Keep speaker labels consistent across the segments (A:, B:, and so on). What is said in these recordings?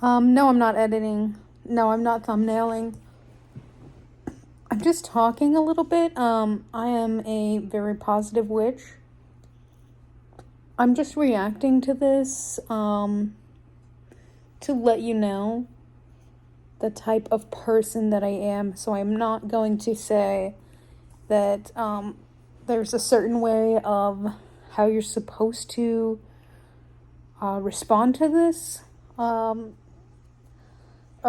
A: No, I'm not editing. No, I'm not thumbnailing. I'm just talking a little bit. I am a very positive witch. I'm just reacting to this, to let you know the type of person that I am. So I'm not going to say that, there's a certain way of how you're supposed to, respond to this. A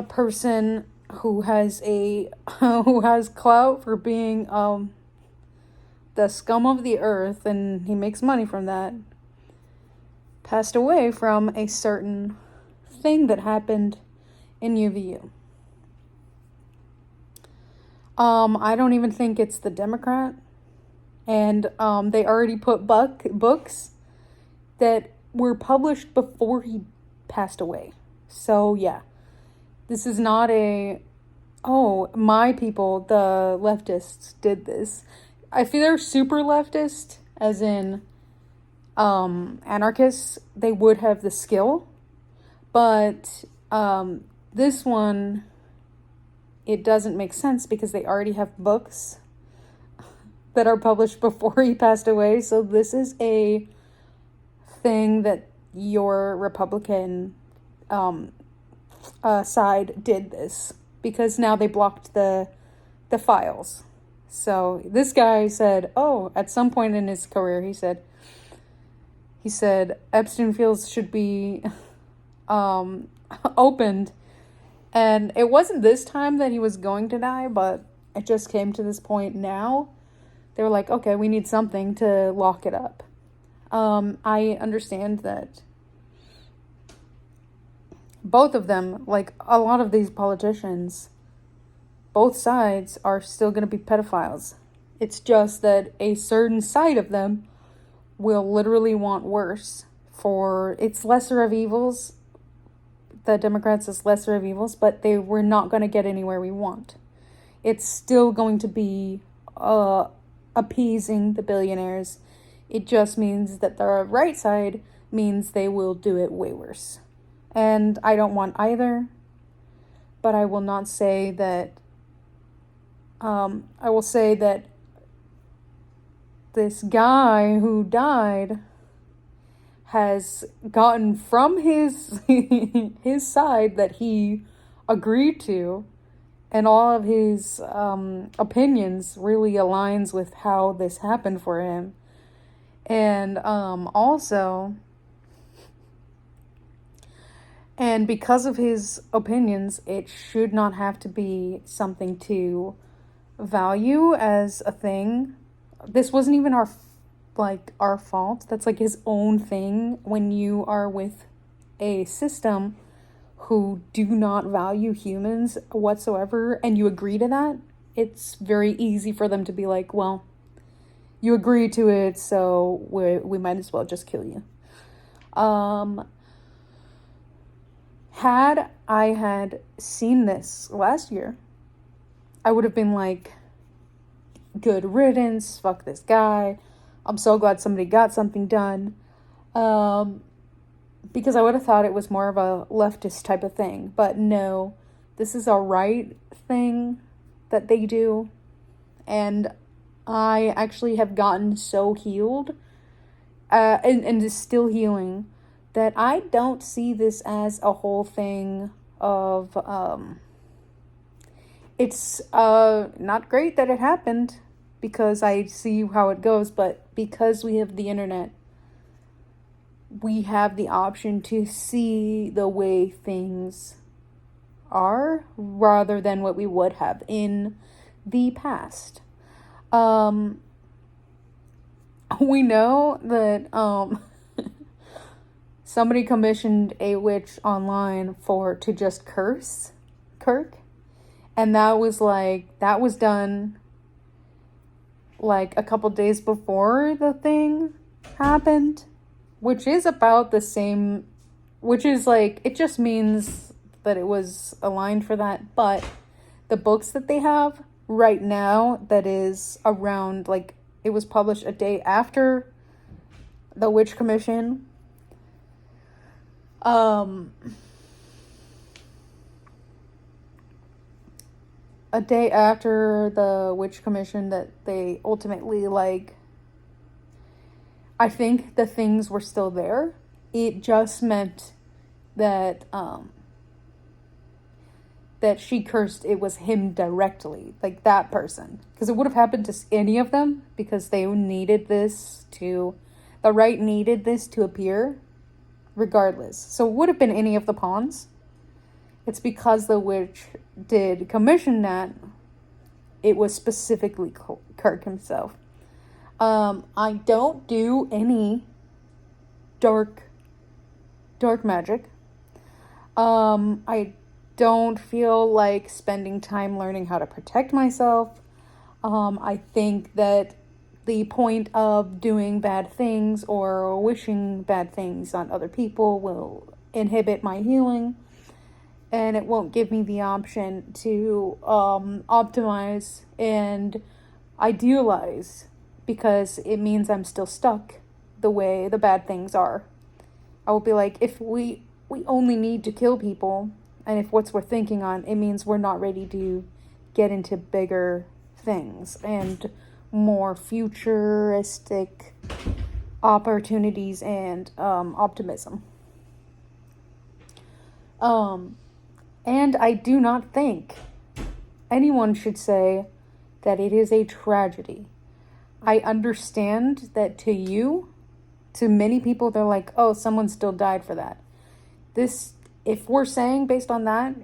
A: person who has who has clout for being the scum of the earth, and he makes money from that, passed away from a certain thing that happened in UVU. I don't even think it's the Democrat, and they already put books that were published before he passed away. So yeah, this is not my people, the leftists, did this. I feel they're super leftist, as in anarchists. They would have the skill, but this one, it doesn't make sense because they already have books that are published before he passed away. So this is a thing that your Republican side did this, because now they blocked the files. So this guy said, at some point in his career, he said Epstein files should be opened. And it wasn't this time that he was going to die, but it just came to this point now. They were like, okay, we need something to lock it up. I understand that both of them, like a lot of these politicians, both sides are still going to be pedophiles. It's just that a certain side of them will literally want worse for its lesser of evils. The Democrats is lesser of evils, but we're not going to get anywhere we want. It's still going to be appeasing the billionaires. It just means that the right side means they will do it way worse. And I don't want either, but I will not say that, I will say that this guy who died has gotten from his his side that he agreed to, and all of his opinions really aligns with how this happened for him. And also, and because of his opinions, it should not have to be something to value as a thing. This wasn't even our fault. That's like his own thing. When you are with a system who do not value humans whatsoever, and you agree to that, it's very easy for them to be like, well, you agree to it, so we might as well just kill you. Had I had seen this last year, I would have been like, good riddance, fuck this guy. I'm so glad somebody got something done. Because I would have thought it was more of a leftist type of thing. But no, this is a right thing that they do. And I actually have gotten so healed, and is still healing, that I don't see this as a whole thing of, it's not great that it happened, because I see how it goes, but because we have the internet, we have the option to see the way things are rather than what we would have in the past. We know that somebody commissioned a witch online to just curse Kirk, and that was done like a couple days before the thing happened, which is about the same, which is like, it just means that it was aligned for that. But the books that they have right now, that is around, like, it was published a day after the witch commission. a day after the witch commission that they ultimately, like, I think the things were still there. It just meant that that she cursed it was him directly, like that person. Because it would have happened to any of them, because they needed this to, the right needed this to appear, regardless. So it would have been any of the pawns. It's because the witch did commission that, it was specifically Kirk himself. I don't do any dark magic. I don't feel like spending time learning how to protect myself. I think that the point of doing bad things or wishing bad things on other people will inhibit my healing, and it won't give me the option to optimize and idealize, because it means I'm still stuck the way the bad things are. I will be like, if we only need to kill people, and if what's we're thinking on, it means we're not ready to get into bigger things and more futuristic opportunities and optimism. And I do not think anyone should say that it is a tragedy. I understand that to many people, they're like, oh, someone still died for that. If we're saying based on that,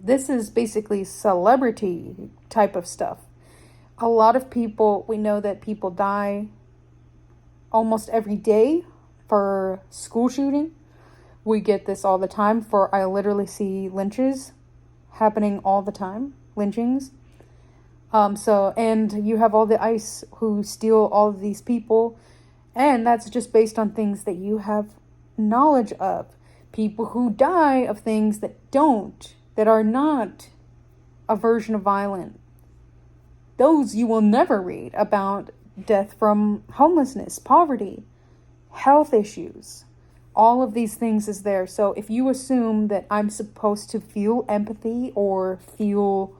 A: this is basically celebrity type of stuff. A lot of people, we know that people die almost every day for school shooting. We get this all the time I literally see lynches happening all the time, lynchings. And you have all the ICE who steal all of these people, and that's just based on things that you have knowledge of. People who die of things that are not a version of violent. Those you will never read about. Death from homelessness, poverty, health issues. All of these things is there. So if you assume that I'm supposed to feel empathy or feel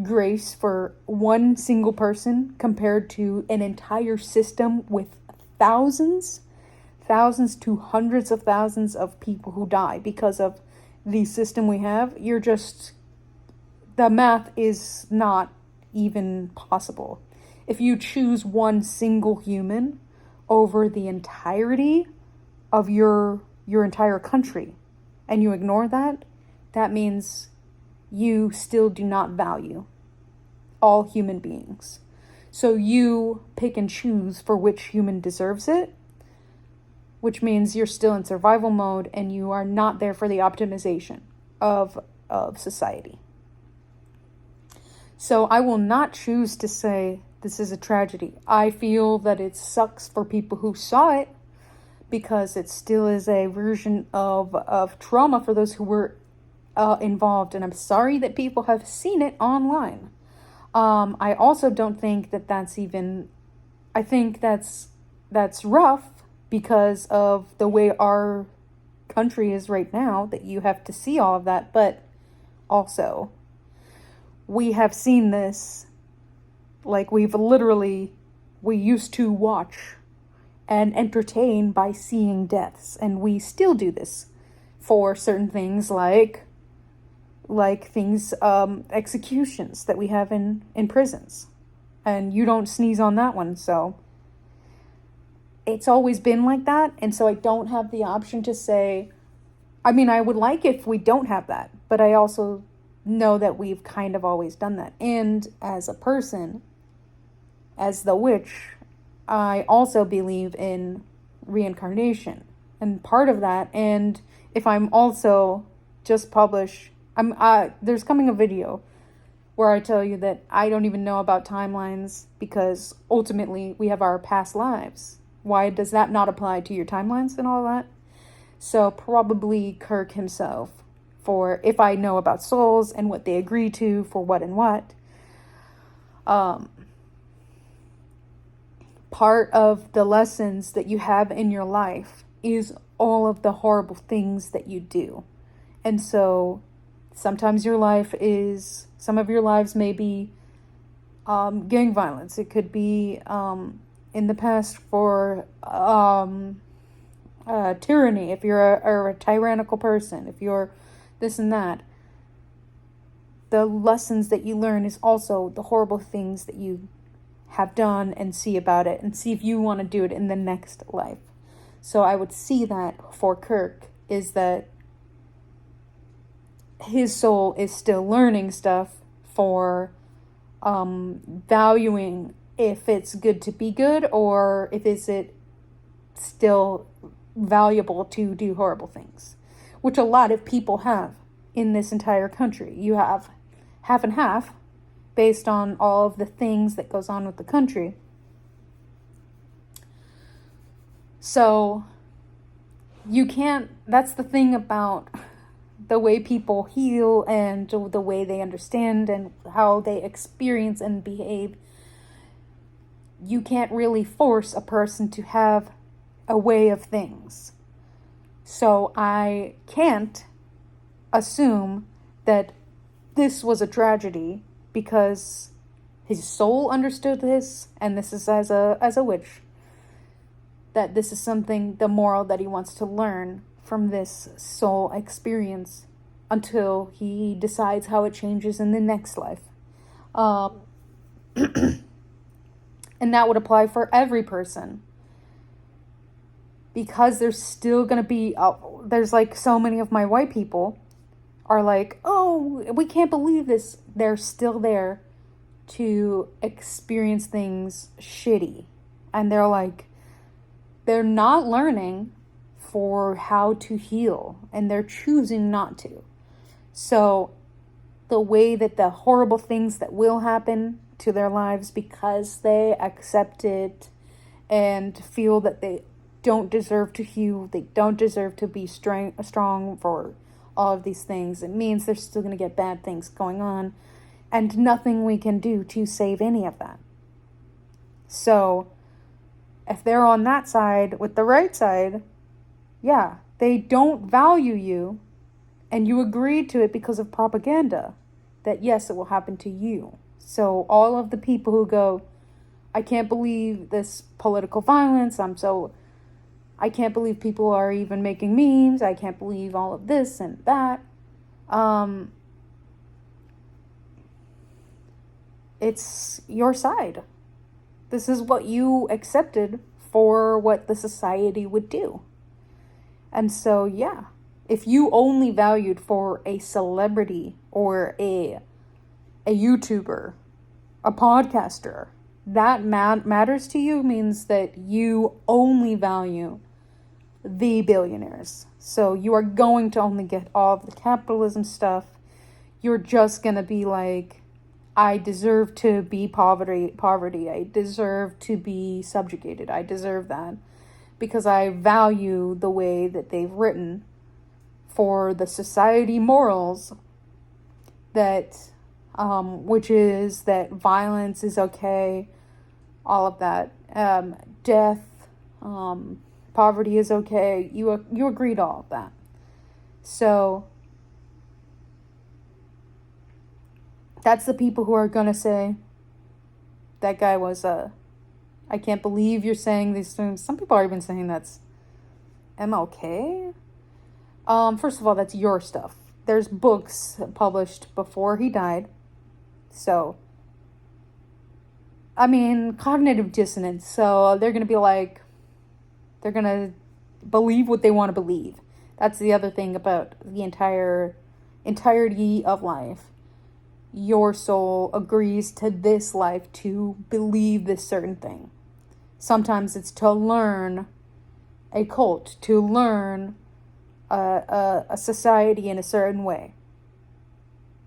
A: grace for one single person compared to an entire system with thousands to hundreds of thousands of people who die because of the system we have, the math is not even possible. If you choose one single human over the entirety of your entire country and you ignore that, that means you still do not value all human beings. So you pick and choose for which human deserves it, which means you're still in survival mode and you are not there for the optimization of society. So I will not choose to say this is a tragedy. I feel that it sucks for people who saw it, because it still is a version of trauma for those who were involved. And I'm sorry that people have seen it online. I also don't think that that's even, I think that's rough because of the way our country is right now, that you have to see all of that. But also, we have seen this, like we used to watch and entertain by seeing deaths, and we still do this for certain things like things, executions that we have in prisons, and you don't sneeze on that one. So it's always been like that, and so I don't have the option to say, I mean, I would like if we don't have that, but I also know that we've kind of always done that. And as a person, as the witch, I also believe in reincarnation, and part of that, and if I'm also just publish, there's coming a video where I tell you that I don't even know about timelines, because ultimately we have our past lives. Why does that not apply to your timelines and all that? So probably Kirk himself, for if I know about souls and what they agree to for what and what. Part of the lessons that you have in your life is all of the horrible things that you do. And so Sometimes some of your lives may be gang violence. It could be in the past for tyranny, if you're a tyrannical person, if you're this and that. The lessons that you learn is also the horrible things that you have done, and see about it, and see if you want to do it in the next life. So I would see that for Kirk, is that his soul is still learning stuff for valuing if it's good to be good, or if is it still valuable to do horrible things, which a lot of people have in this entire country. You have half and half based on all of the things that goes on with the country. So you can't, that's the thing about the way people heal and the way they understand and how they experience and behave. You can't really force a person to have a way of things. So I can't assume that this was a tragedy because his soul understood this, and this is as a witch, that this is something, the moral that he wants to learn from this soul experience until he decides how it changes in the next life. And that would apply for every person. Because there's still going to be, there's like so many of my white people are like, oh, we can't believe this. They're still there to experience things shitty. And they're like, they're not learning for how to heal, and they're choosing not to. So the way that the horrible things that will happen to their lives because they accept it and feel that they don't deserve to heal, they don't deserve to be strong for all of these things, it means there's still going to get bad things going on, and nothing we can do to save any of that. So if they're on that side with the right side, yeah, they don't value you, and you agreed to it because of propaganda, that yes, it will happen to you. So all of the people who go, I can't believe this political violence, I can't believe people are even making memes, I can't believe all of this and that. It's your side. This is what you accepted for what the society would do. And so, yeah, if you only valued for a celebrity or a YouTuber, a podcaster, that matters to you, means that you only value the billionaires. So you are going to only get all of the capitalism stuff. You're just going to be like, I deserve to be poverty. I deserve to be subjugated. I deserve that because I value the way that they've written for the society morals that, which is that violence is okay, all of that, death, poverty is okay. You agree to all of that. So that's the people who are going to say, that guy was I can't believe you're saying these things. Some people are even saying that's MLK. First of all, that's your stuff. There's books published before he died. So, I mean, cognitive dissonance. So they're going to be like, they're going to believe what they want to believe. That's the other thing about the entirety of life. Your soul agrees to this life to believe this certain thing. Sometimes it's to learn a cult, to learn a society in a certain way.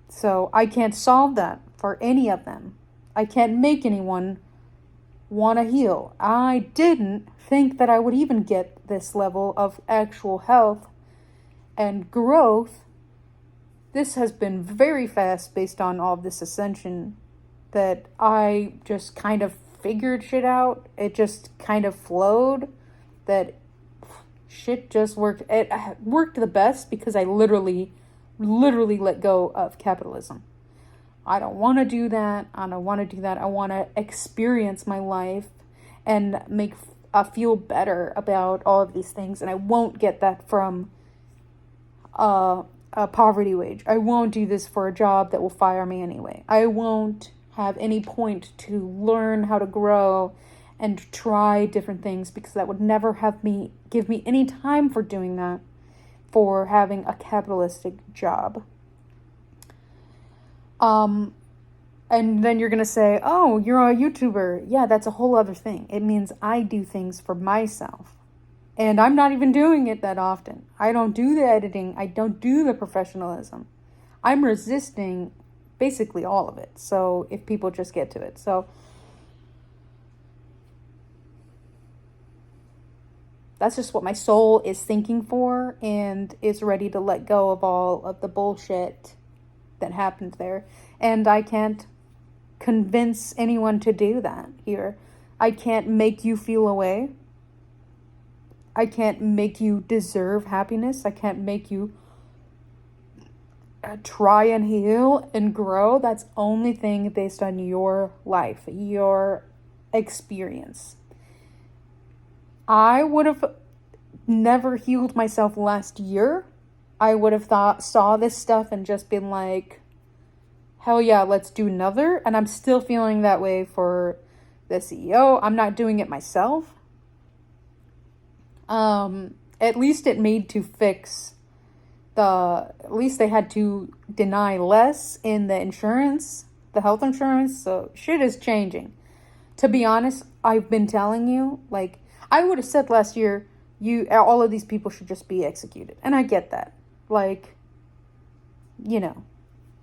A: So I can't solve that for any of them. I can't make anyone want to heal. I didn't think that I would even get this level of actual health and growth. This has been very fast based on all of this ascension that I just kind of figured shit out. It just kind of flowed, that shit just worked. It worked the best because I literally literally let go of capitalism. I don't want to do that. I don't want to do that. I want to experience my life and feel better about all of these things. And I won't get that from a poverty wage. I won't do this for a job that will fire me anyway. I won't have any point to learn how to grow and try different things, because that would never give me any time for doing that, for having a capitalistic job. And then you're going to say, oh, you're a YouTuber. Yeah, that's a whole other thing. It means I do things for myself. And I'm not even doing it that often. I don't do the editing. I don't do the professionalism. I'm resisting basically all of it. So if people just get to it. So that's just what my soul is thinking for, and is ready to let go of all of the bullshit that happened there. And I can't convince anyone to do that here. I can't make you feel away. I can't make you deserve happiness. I can't make you try and heal and grow. That's only thing based on your life, your experience. I would have never healed myself last year. I would have saw this stuff and just been like, hell yeah, let's do another. And I'm still feeling that way for the CEO. I'm not doing it myself. At least it made to fix at least they had to deny less in the insurance, the health insurance. So shit is changing. To be honest, I've been telling you, like, I would have said last year, all of these people should just be executed. And I get that. Like, you know,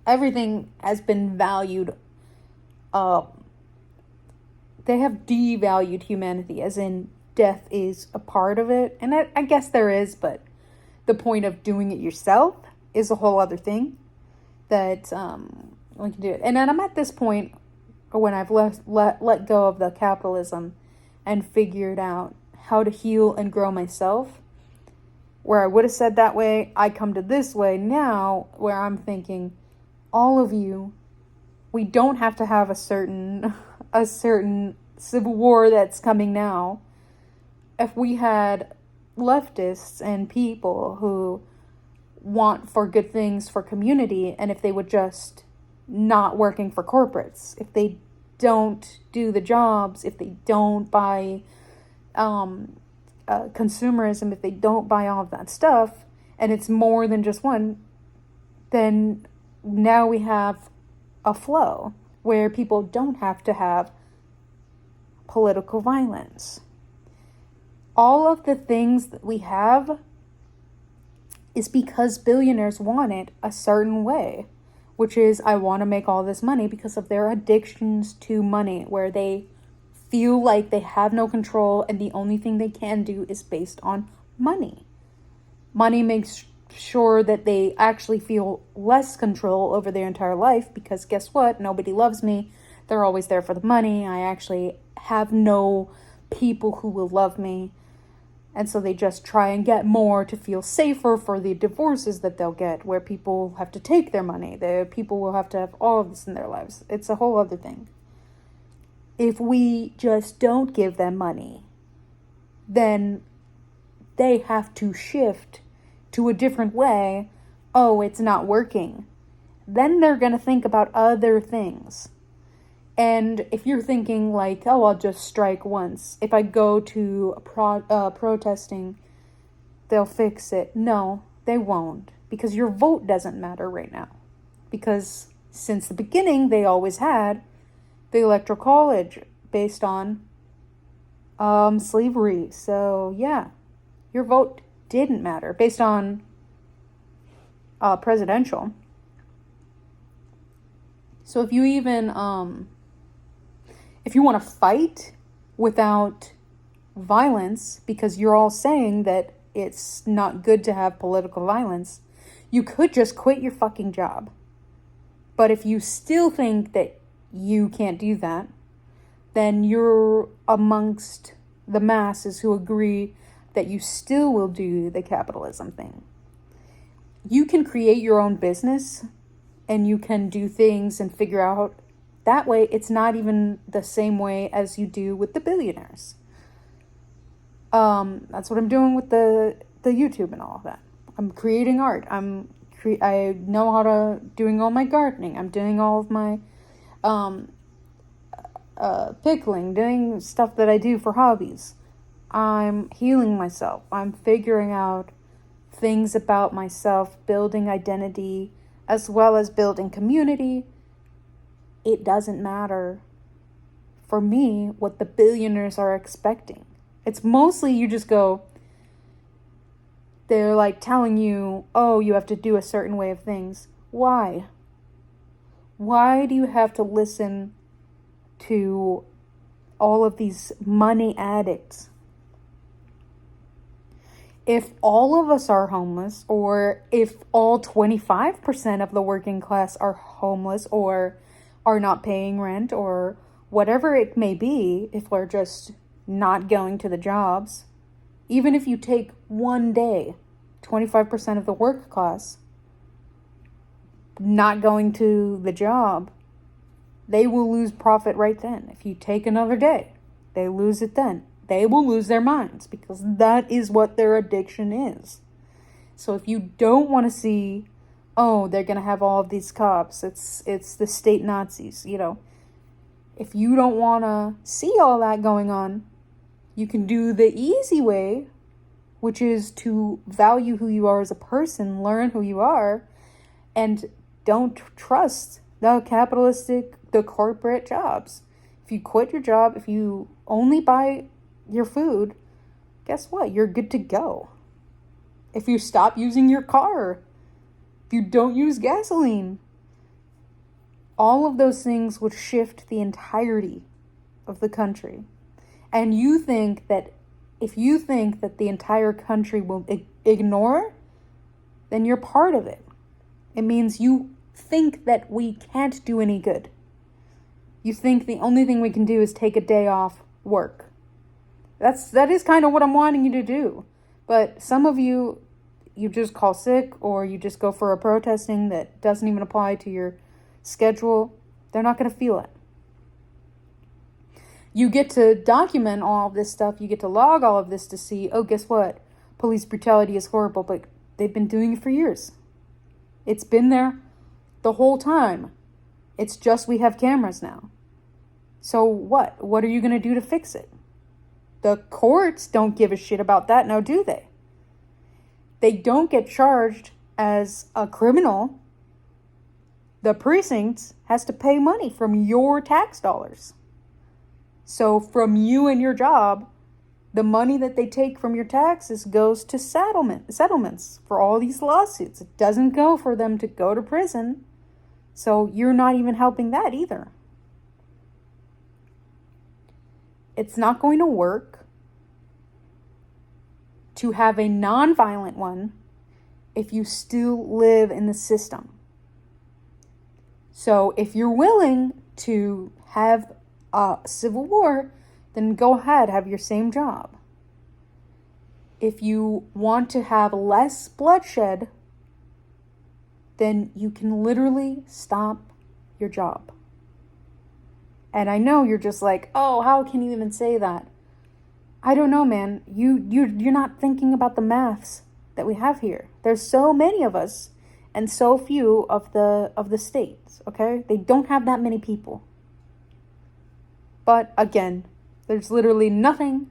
A: everything has been valued. They have devalued humanity, as in death is a part of it. And I guess there is, but the point of doing it yourself is a whole other thing that we can do it. And then I'm at this point when I've let go of the capitalism and figured out how to heal and grow myself. Where I would have said that way, I come to this way now, where I'm thinking, all of you, we don't have to have a certain civil war that's coming now. If we had leftists and people who want for good things for community, and if they would just not working for corporates, if they don't do the jobs, if they don't buy consumerism, if they don't buy all of that stuff, and it's more than just one, then now we have a flow where people don't have to have political violence. All of the things that we have is because billionaires want it a certain way, which is, I want to make all this money because of their addictions to money, where they feel like they have no control and the only thing they can do is based on money. Money makes sure that they actually feel less control over their entire life, because guess what? Nobody loves me. They're always there for the money. I actually have no people who will love me. And so they just try and get more to feel safer for the divorces that they'll get, where people have to take their money. The people will have to have all of this in their lives. It's a whole other thing. If we just don't give them money, then they have to shift to a different way. Oh, it's not working. Then they're going to think about other things. And if you're thinking like, oh, I'll just strike once. If I go to protesting, they'll fix it. No, they won't. Because your vote doesn't matter right now. Because since the beginning, they always had the electoral college based on slavery. So, yeah, your vote didn't matter based on presidential. So if you even... if you want to fight without violence, because you're all saying that it's not good to have political violence, you could just quit your fucking job. But if you still think that you can't do that, then you're amongst the masses who agree that you still will do the capitalism thing. you can create your own business and you can do things and figure out that way. It's not even the same way as you do with the billionaires. That's what I'm doing with the YouTube and all of that. I'm creating art. I know how to doing all my gardening. I'm doing all of my pickling, doing stuff that I do for hobbies. I'm healing myself. I'm figuring out things about myself, building identity, as well as building community. It doesn't matter for me what the billionaires are expecting. It's mostly you just go, they're like telling you, oh, you have to do a certain way of things. Why? Why do you have to listen to all of these money addicts? If all of us are homeless, or if all 25% of the working class are homeless or are not paying rent, or whatever it may be, if we're just not going to the jobs, even if you take one day, 25% of the work class not going to the job, they will lose profit right then. If you take another day, they lose it then. They will lose their minds because that is what their addiction is. So if you don't want to see, oh, they're going to have all of these cops, it's the state Nazis, If you don't want to see all that going on, you can do the easy way, which is to value who you are as a person, learn who you are, and don't trust the capitalistic, the corporate jobs. If you quit your job, if you only buy your food, guess what? You're good to go. If you stop using your car, if you don't use gasoline, all of those things would shift the entirety of the country. And you think that if you think that the entire country will ignore, then you're part of it. It means you think that we can't do any good. You think the only thing we can do is take a day off work. That is kind of what I'm wanting you to do. But some of you just call sick, or you just go for a protesting that doesn't even apply to your schedule. They're not going to feel it. You get to document all of this stuff. You get to log all of this to see, oh, guess what? Police brutality is horrible, but they've been doing it for years. It's been there the whole time. It's just we have cameras now. So what? What are you going to do to fix it? The courts don't give a shit about that now, do they? They don't get charged as a criminal. The precinct has to pay money from your tax dollars. So from you and your job, the money that they take from your taxes goes to settlements for all these lawsuits. It doesn't go for them to go to prison. So you're not even helping that either. It's not going to work to have a nonviolent one if you still live in the system. So if you're willing to have a civil war, then go ahead, have your same job. If you want to have less bloodshed, then you can literally stop your job. And I know you're just like, oh, how can you even say that? I don't know, man. You're not thinking about the maths that we have here. There's so many of us and so few of the states, okay? They don't have that many people. But again, there's literally nothing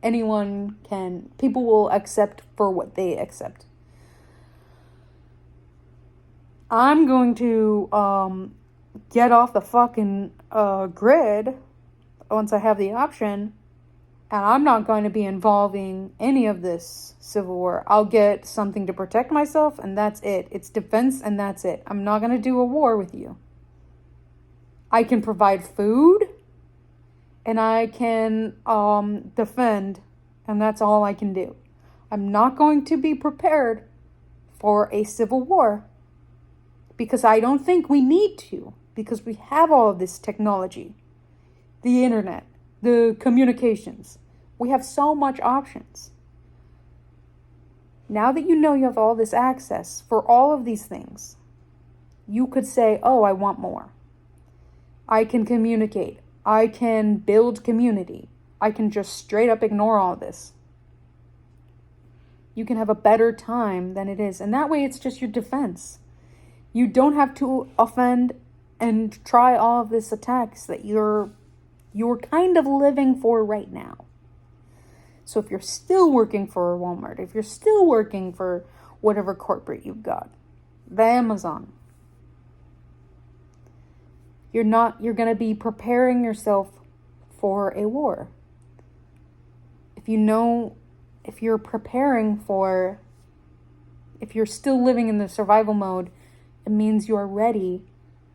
A: people will accept for what they accept. I'm going to get off the fucking grid once I have the option, and I'm not going to be involving any of this civil war. I'll get something to protect myself, and that's it. It's defense, and that's it. I'm not going to do a war with you. I can provide food, and I can defend, and that's all I can do. I'm not going to be prepared for a civil war, because I don't think we need to, because we have all of this technology, the internet, the communications. We have so much options. Now that you know you have all this access for all of these things, you could say, oh, I want more. I can communicate. I can build community. I can just straight up ignore all this. You can have a better time than it is. And that way it's just your defense. You don't have to offend and try all of this attacks that you're kind of living for right now. So if you're still working for Walmart, if you're still working for whatever corporate you've got, the Amazon, you're going to be preparing yourself for a war. If you're still living in the survival mode, it means you're ready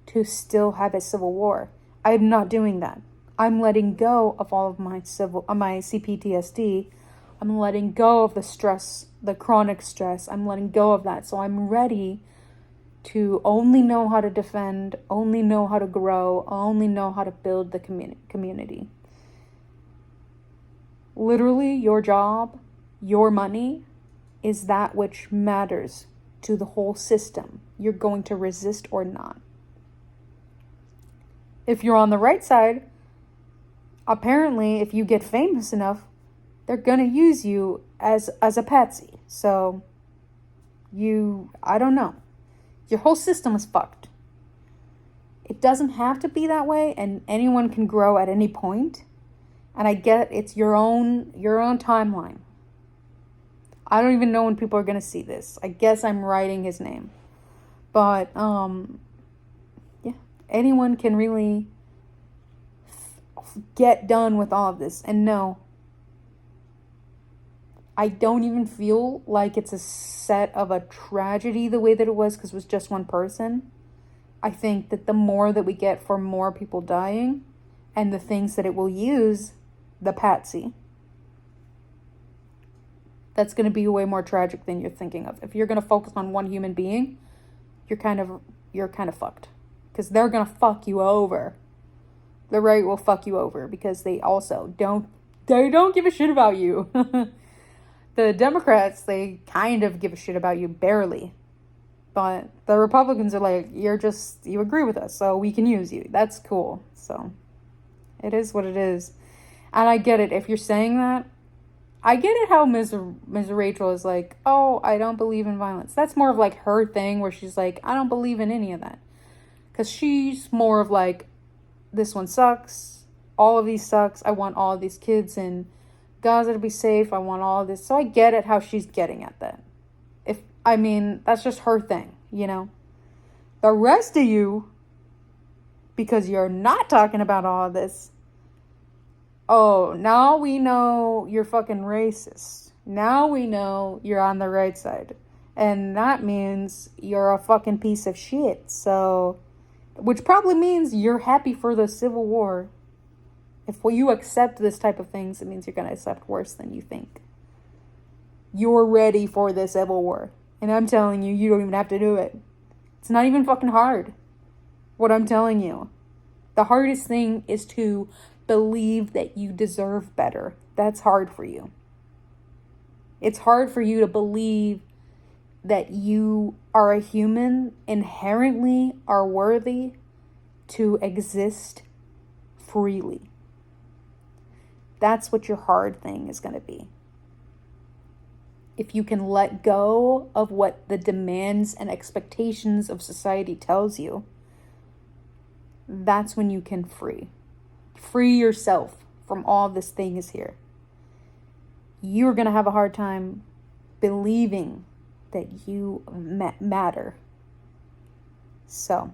A: to still have a civil war. I'm not doing that. I'm letting go of all of my CPTSD. I'm letting go of the stress, the chronic stress. I'm letting go of that. So I'm ready to only know how to defend, only know how to grow, only know how to build the community. Literally, your job, your money, is that which matters to the whole system. You're going to resist or not. If you're on the right side, apparently, if you get famous enough, they're going to use you as a patsy. So, I don't know. Your whole system is fucked. It doesn't have to be that way, and anyone can grow at any point. And I get it's your own timeline. I don't even know when people are going to see this. I guess I'm writing his name. But, yeah, anyone can really get done with all of this. And no, I don't even feel like it's a set of a tragedy the way that it was because it was just one person. I think that the more that we get for more people dying and the things that it will use, the patsy, that's going to be way more tragic than you're thinking of. If you're going to focus on one human being, you're kind of fucked. Because they're going to fuck you over. The right will fuck you over because they also don't give a shit about you. The Democrats, they kind of give a shit about you, barely. But the Republicans are like, you agree with us, so we can use you. That's cool. So, it is what it is. And I get it. If you're saying that, I get it how Ms. Rachel is like, oh, I don't believe in violence. That's more of like her thing where she's like, I don't believe in any of that. Because she's more of like, this one sucks. All of these sucks. I want all of these kids in Gaza to be safe. I want all of this. So I get it how she's getting at that. That's just her thing, you know. The rest of you, because you're not talking about all of this, oh, now we know you're fucking racist. Now we know you're on the right side. And that means you're a fucking piece of shit. So, which probably means you're happy for the Civil War. If you accept this type of things, it means you're going to accept worse than you think. You're ready for the Civil War. And I'm telling you, you don't even have to do it. It's not even fucking hard. What I'm telling you. The hardest thing is to believe that you deserve better. That's hard for you. It's hard for you to believe that you are a human, inherently are worthy to exist freely. That's what your hard thing is going to be. If you can let go of what the demands and expectations of society tells you, that's when you can free yourself from all this thing is here. You're going to have a hard time believing that you matter. So,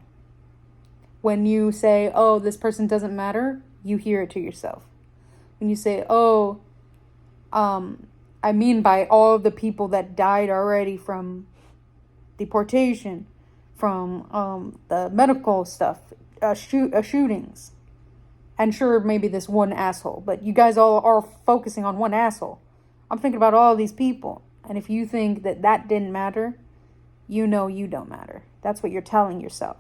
A: when you say, oh, this person doesn't matter, you hear it to yourself. When you say, oh, by all of the people that died already from deportation, from the medical stuff, shootings. And sure, maybe this one asshole, but you guys all are focusing on one asshole. I'm thinking about all of these people. And if you think that didn't matter, you know you don't matter. That's what you're telling yourself.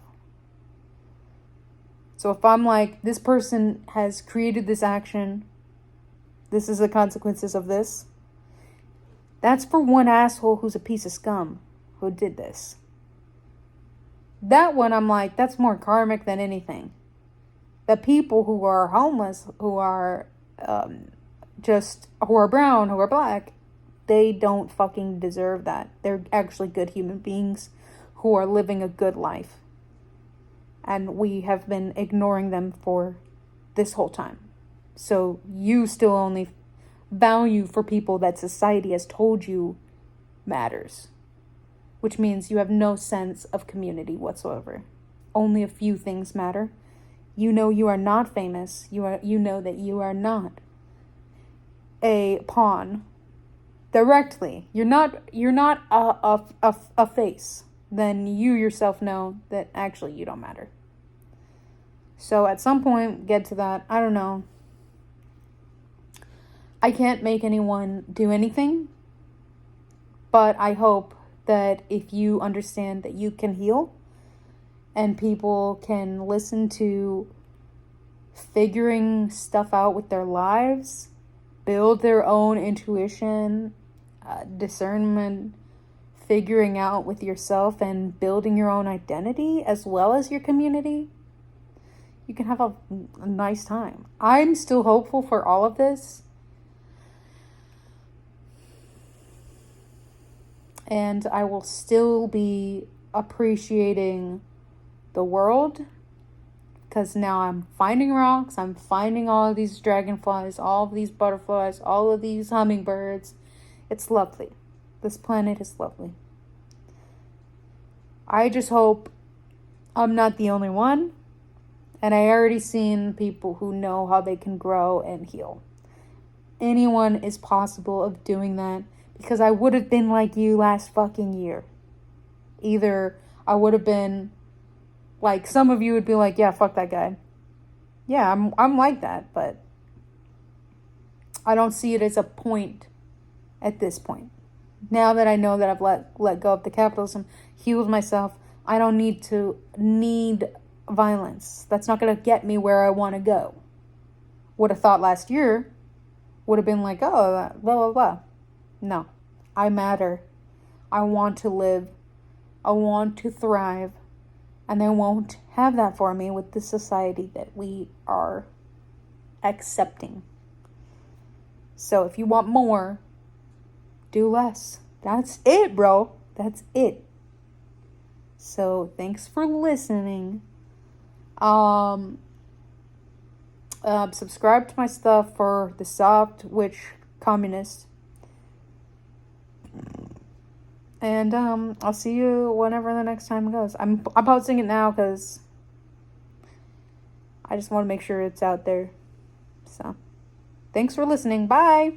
A: So if I'm like, this person has created this action, this is the consequences of this, That's for one asshole who's a piece of scum who did this. That one, I'm like, that's more karmic than anything. The people who are homeless, who are who are brown, who are black, they don't fucking deserve that. They're actually good human beings who are living a good life. And we have been ignoring them for this whole time. So you still only value for people that society has told you matters. Which means you have no sense of community whatsoever. Only a few things matter. You know you are not famous. You know that you are not a pawn. Directly. You're not a face. Then you yourself know that actually you don't matter. So at some point, get to that. I don't know. I can't make anyone do anything. But I hope that if you understand that you can heal and people can listen to figuring stuff out with their lives, build their own intuition, discernment, figuring out with yourself and building your own identity as well as your community, you can have a nice time. I'm still hopeful for all of this. And I will still be appreciating the world. Because now I'm finding rocks. I'm finding all of these dragonflies, all of these butterflies, all of these hummingbirds. It's lovely. This planet is lovely. I just hope I'm not the only one. And I already seen people who know how they can grow and heal. Anyone is possible of doing that. Because I would have been like you last fucking year. Either I would have been like, some of you would be like, yeah, fuck that guy. Yeah, I'm like that, but I don't see it as a point at this point. Now that I know that I've let go of the capitalism, healed myself, I don't need violence. That's not going to get me where I want to go. Would have thought last year, would have been like, oh, blah, blah, blah. No, I matter. I want to live. I want to thrive. And they won't have that for me with the society that we are accepting. So if you want more, do less. That's it, bro. That's it. So thanks for listening. Subscribe to my stuff for the soft witch communist. And I'll see you whenever the next time goes. I'm posting it now because I just want to make sure it's out there. So, thanks for listening. Bye.